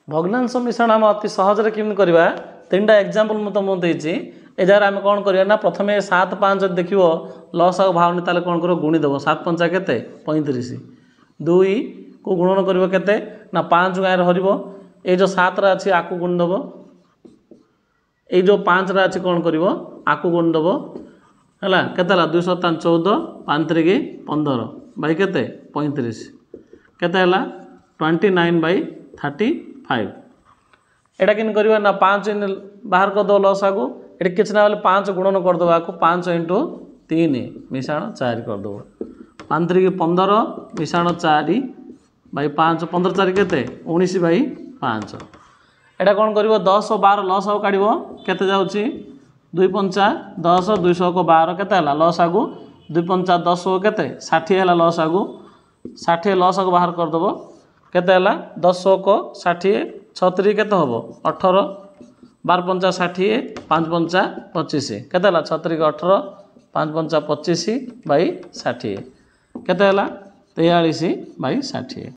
भग्नांश मिश्रण आम अति सहज केमी करवा 3टा एग्जांपल मुझे तुमको देती ए जगह आम कौन करवा ना प्रथम 7 5 देख लस आउ भावनी ताले कौन कर गुणीदेव 7 पंचा के 35 2 को गुणन कर ना 5 गाँव हर ये जो 7 अच्छी आकु गुणीदेव ये जो 5 अच्छी कौन कर आकु गुणीदेव है के 2 7 14 5 3 15 बै के 35 के 29/35 एटा किन करवा ना 5 बाहर करदे लस आगु ये किसी ना 5 गुणन करदे आपको 5 × 3 मिशाण 4 करदे 5 3 15 मिशाण 4 / 5 15 4 के 19/5 एटा कौन कर 10 12 लस आगु काढ़ के जाऊँगी 2 पंचा 10 200 को 12 के लस आगु 2 पंचा 10 के 60 है लस आगु 60 लस आगु बाहर करदेव के 10 को 60 36 के हम 18 12 पंचा 60 5 पंचा 25 के 36 के 18 5 पंचा 25/60 के 43/60।